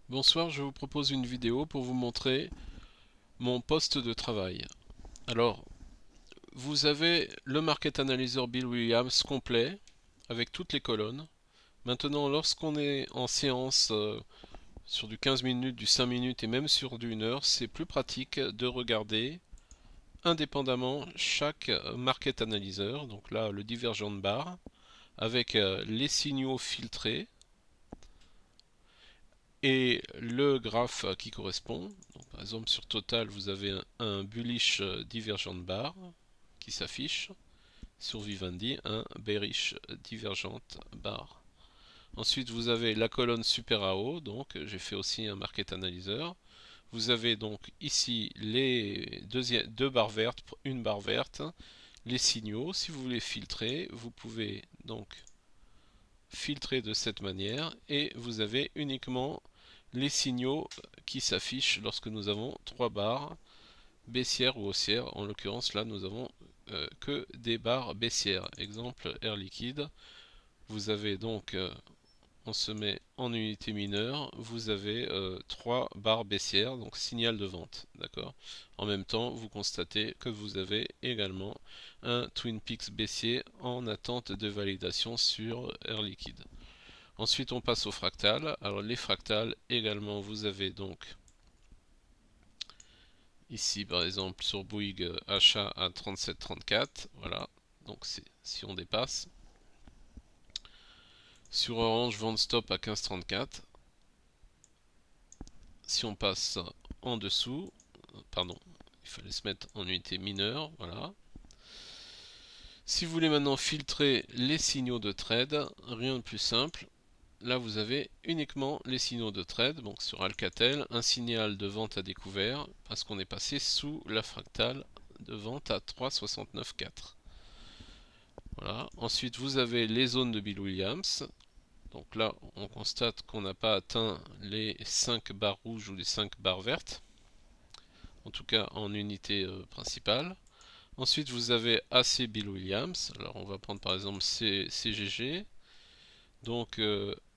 Bonsoir, je vous propose une vidéo pour vous montrer mon poste de travail. Alors, vous avez le Market Analyzer Bill Williams complet avec toutes les colonnes. Maintenant, lorsqu'on est en séance sur du 15 minutes, du 5 minutes et même sur du 1 heure, c'est plus pratique de regarder indépendamment chaque Market Analyzer. Donc là, le Divergent Bar avec les signaux filtrés et le graphe qui correspond. Donc, par exemple, sur Total, vous avez un bullish divergent bar qui s'affiche. Sur Vivendi, un bearish divergent bar. Ensuite, vous avez la colonne super AO, donc j'ai fait aussi un market analyzer. Vous avez donc ici les deux barres vertes, une barre verte, les signaux. Si vous voulez filtrer, vous pouvez donc filtrer de cette manière et vous avez uniquement les signaux qui s'affichent lorsque nous avons trois barres baissières ou haussières. En l'occurrence, là, nous avons que des barres baissières. Exemple, Air Liquide. Vous avez donc, on se met en unité mineure, vous avez trois barres baissières, donc signal de vente. D'accord. En même temps, vous constatez que vous avez également un Twin Peaks baissier en attente de validation sur Air Liquide. Ensuite, on passe aux fractales. Alors, les fractales, également, vous avez donc ici, par exemple, sur Bouygues, achat à 37,34. Voilà. Donc, si on dépasse. Sur Orange, vente stop à 15,34. Si on passe en dessous, pardon, il fallait se mettre en unité mineure. Voilà. Si vous voulez maintenant filtrer les signaux de trade, rien de plus simple. Là, vous avez uniquement les signaux de trade. Donc sur Alcatel, un signal de vente à découvert parce qu'on est passé sous la fractale de vente à 3,69,4. Voilà. Ensuite, vous avez les zones de Bill Williams. Donc là, on constate qu'on n'a pas atteint les 5 barres rouges ou les 5 barres vertes. En tout cas, en unité principale. Ensuite, vous avez AC Bill Williams. Alors, on va prendre par exemple CGG. Donc,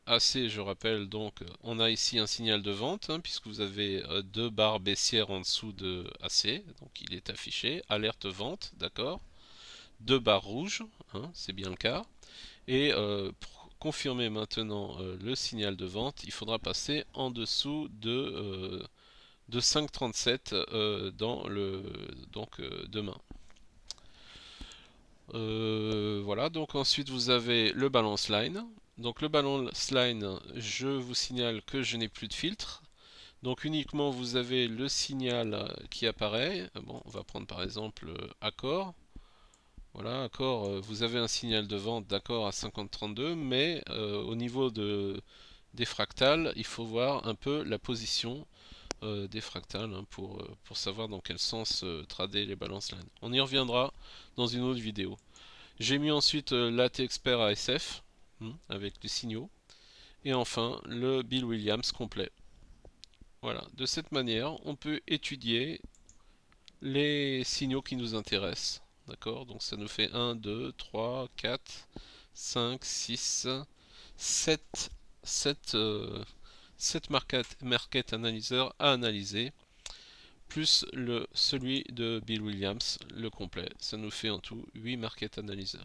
AC, je rappelle, donc on a ici un signal de vente, hein, puisque vous avez deux barres baissières en dessous de AC, donc il est affiché, alerte vente, d'accord. Deux barres rouges, hein, c'est bien le cas. Et pour confirmer maintenant le signal de vente, il faudra passer en dessous de 5,37 dans le donc demain. Voilà, donc ensuite vous avez le balance line. Donc le balance line, je vous signale que je n'ai plus de filtre. Donc uniquement vous avez le signal qui apparaît. Bon, on va prendre par exemple accord. Voilà, accord, vous avez un signal de vente d'accord à 50,32, mais au niveau des fractales, il faut voir un peu la position des fractales hein, pour savoir dans quel sens trader les balance lines. On y reviendra dans une autre vidéo. J'ai mis ensuite l'AT Expert ASF avec les signaux. Et enfin, le Bill Williams complet. Voilà, de cette manière, on peut étudier les signaux qui nous intéressent. D'accord. Donc ça nous fait 1, 2, 3, 4, 5, 6, 7, 7 market analyzer à analyser, plus celui de Bill Williams, le complet. Ça nous fait en tout 8 market analyzers.